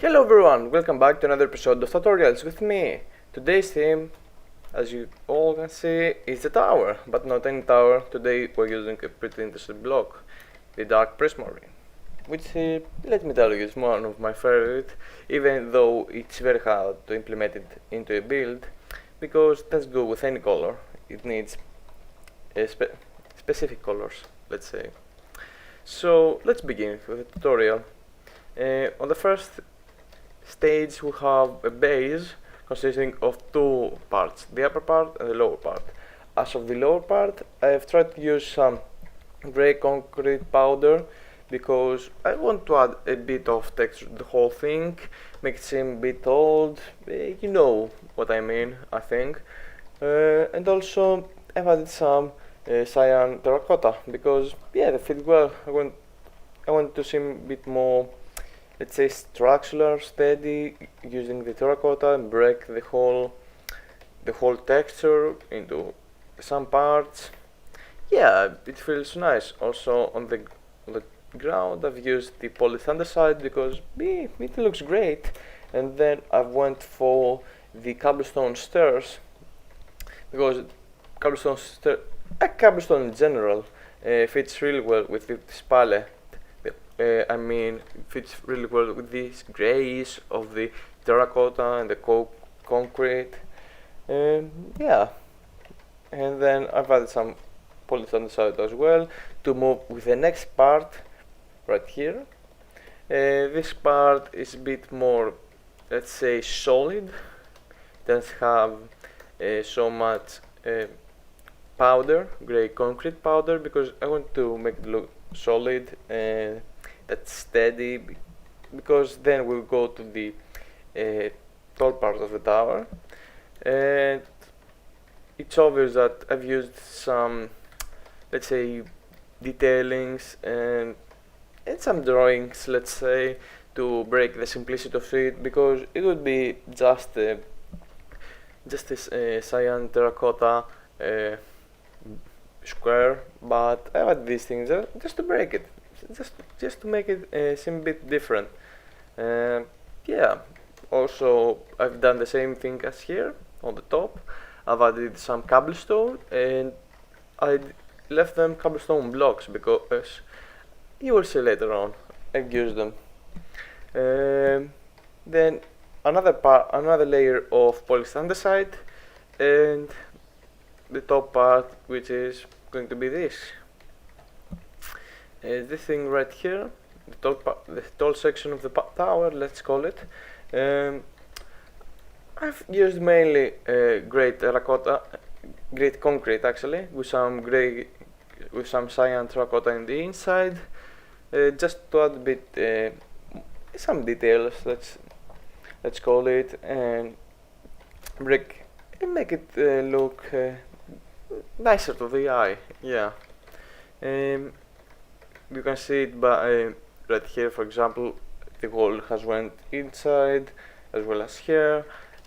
Hello everyone, welcome back to another episode of Tutorials with me. Today's theme, as you all can see, is the tower, but not any tower. Today we're using a pretty interesting block, the dark prismarine, which, let me tell you, is one of my favorite, even though it's very hard to implement it into a build, because it doesn't go with any color. It needs specific colors, let's say. So let's begin with the tutorial. On the first stage we have a base consisting of two parts, the upper part and the lower part. As of the lower part, I have tried to use some grey concrete powder because I want to add a bit of texture to the whole thing, make it seem a bit old, you know what I mean, I think. And also I've added some cyan terracotta because they fit well. I want to seem a bit more, let's say, structural, steady, using the terracotta and break the whole texture into some parts. Yeah, it feels nice. Also on the ground I've used the polished andesite because it looks great. And then I went for the cobblestone stairs because cobblestone in general fits really well with this palette. I mean, it fits really well with these greys of the terracotta and the concrete. Yeah, and then I've added some polished andesite as well to move with the next part right here. This part is a bit more, let's say, solid. Doesn't have so much powder, grey concrete powder, because I want to make it look solid and that's steady, because then we'll go to the tall part of the tower. And it's obvious that I've used some, let's say, detailings and some drawings, let's say, to break the simplicity of it, because it would be just this cyan terracotta square, but I add these things just to break it, just to make it seem a bit different. Yeah, also I've done the same thing as here on the top. I've added some cobblestone and I left them cobblestone blocks because you will see later on I've used them. Then another layer of polished andesite and the top part, which is going to be this thing right here, the tall section of the tower, let's call it. I've used mainly grey terracotta, grey concrete actually, with some cyan terracotta in the inside, just to add a bit some details, let's call it, and make it look nicer to the eye. Yeah. You can see it by right here, for example, the wall has went inside as well as here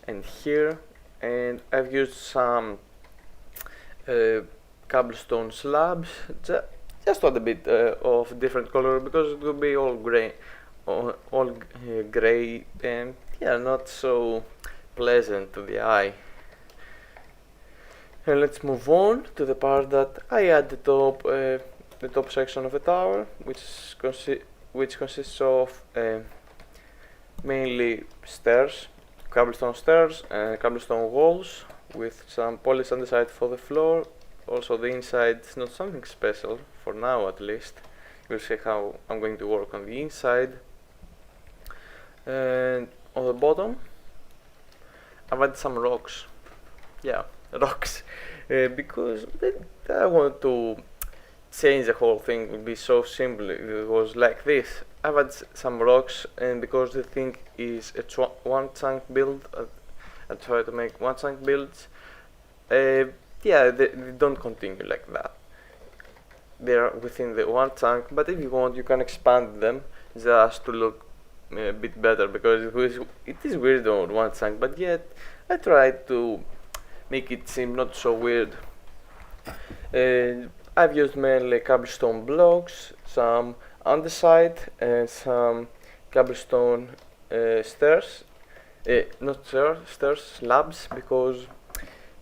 and here, and I've used some cobblestone slabs just to add a bit of different color, because it will be all grey, grey, and not so pleasant to the eye. And let's move on to the part that I add the top section of the tower, which consists of mainly stairs, cobblestone stairs and cobblestone walls with some polished andesite for the floor. Also the inside is not something special, for now at least. You'll see how I'm going to work on the inside. And on the bottom I've added some rocks. Yeah, rocks, because I want to change the whole thing. It would be so simple if it was like this. I've added some rocks, and because the thing is a one chunk build, I try to make one chunk builds. They don't continue like that. They are within the one chunk, but if you want, you can expand them just to look a bit better, because it is weird on one chunk, but yet I tried to make it seem not so weird. I've used mainly cobblestone blocks, some andesite and some cobblestone stairs, not stairs, slabs, because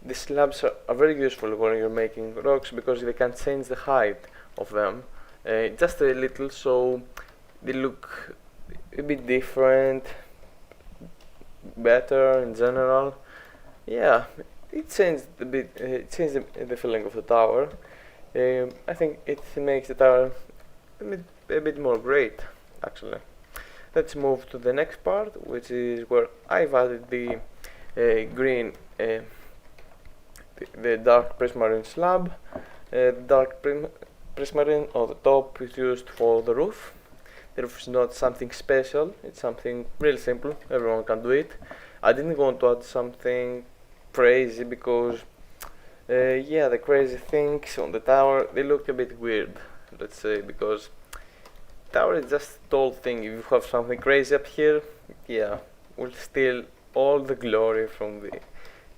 the slabs are very useful when you're making rocks because they can change the height of them just a little, so they look a bit different, better in general. Yeah, it changed a bit. It changed the feeling of the tower. I think it makes the tower a bit more great, actually. Let's move to the next part, which is where I've added the green, the dark prismarine slab. Dark prismarine on the top is used for the roof. The roof is not something special, it's something really simple, everyone can do it. I didn't want to add something crazy because yeah, the crazy things on the tower, they look a bit weird, let's say, because tower is just a tall thing. If you have something crazy up here, yeah, will steal all the glory from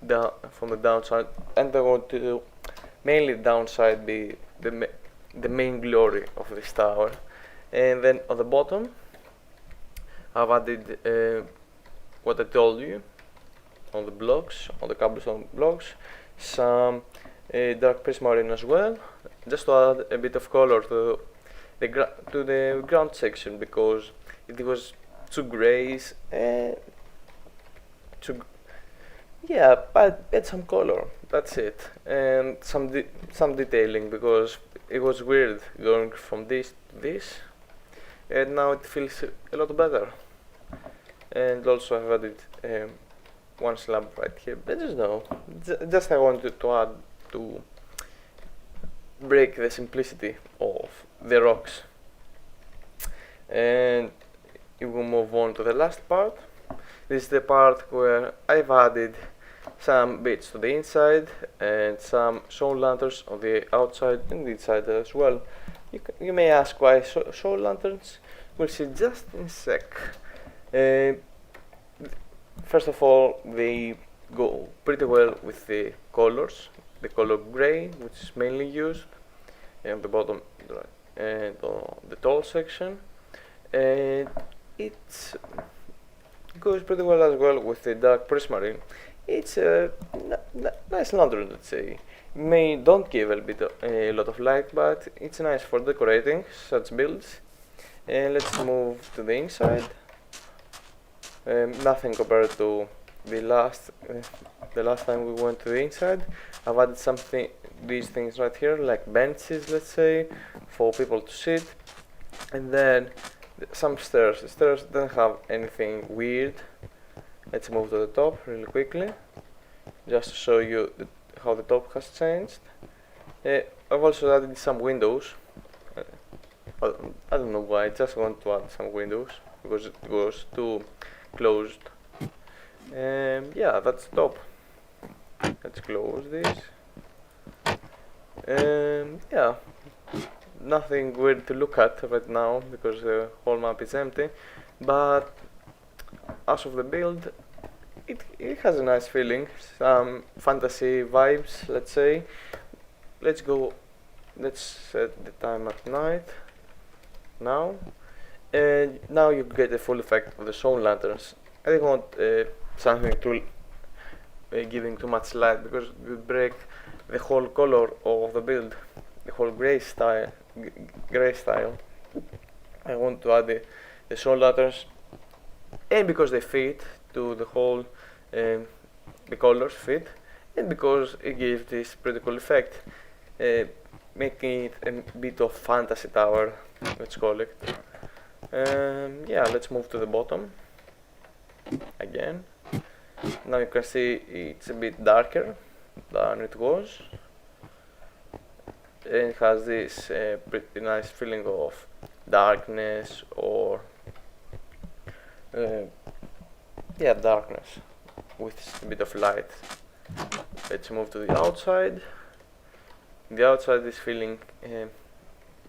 the downside, and I want to mainly downside be the main glory of this tower. And then on the bottom I've added what I told you on the blocks, on the cobblestone blocks, some dark prismarine as well, just to add a bit of color to the ground section, because it was too grays and yeah, but add some color, that's it, and some detailing, because it was weird going from this to this, and now it feels a lot better. And also I've added one slab right here, but just I wanted to add to break the simplicity of the rocks. And if we move on to the last part, this is the part where I've added some bits to the inside and some soul lanterns on the outside and the inside as well. You may ask why soul lanterns. We'll see just in a sec. First of all, they go pretty well with the colors. The color grey, which is mainly used on the bottom and on the tall section. And it goes pretty well as well with the dark prismarine. It's a nice lantern, let's say. Don't give a lot of light, but it's nice for decorating such builds. And let's move to the inside. Nothing compared to the last time we went to the inside. I've added these things right here, like benches, let's say, for people to sit, and then some stairs. The stairs don't have anything weird. Let's move to the top really quickly, just to show you how the top has changed. I've also added some windows. I don't know why, I just want to add some windows because it was too closed. Yeah, that's top. Let's close this. Yeah, nothing weird to look at right now because the whole map is empty, but as of the build, it has a nice feeling, some fantasy vibes, let's say. Let's set the time at night now, and now you get the full effect of the soul lanterns. I don't want something to giving too much light because it would break the whole color of the build, the whole gray style. I want to add the soul lanterns, and because they fit to the whole, the colors fit, and because it gives this pretty cool effect, making it a bit of fantasy tower, let's call it. Yeah, let's move to the bottom again. Now you can see it's a bit darker than it was. It has this pretty nice feeling of darkness, or yeah, darkness with a bit of light. Let's move to the outside. The outside, this feeling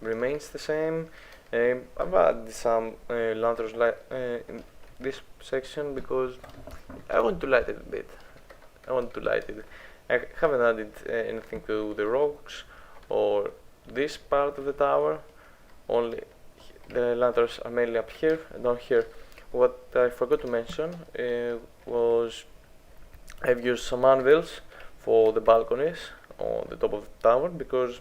remains the same. I've added some lanterns in this section because I want to light it a bit. I haven't added anything to the rocks or this part of the tower. Only the lanterns are mainly up here and down here what I forgot to mention was I've used some anvils for the balconies on the top of the tower because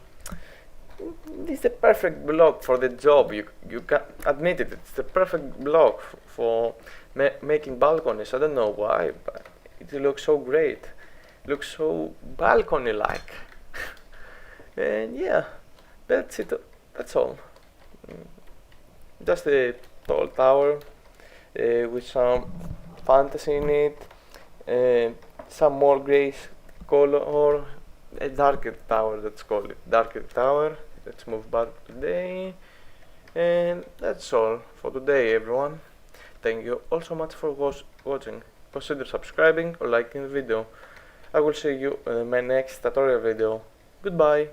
it's the perfect block for the job. You can admit it. It's the perfect block for making balconies. I don't know why, but it looks so great. It looks so balcony-like. And yeah, that's it. That's all. Just a tall tower with some fantasy in it, some more grayish color, a darker tower. Let's call it darker tower. Let's move back today, and that's all for today, everyone. Thank you all so much for watching. Consider subscribing or liking the video. I will see you in my next tutorial video. Goodbye.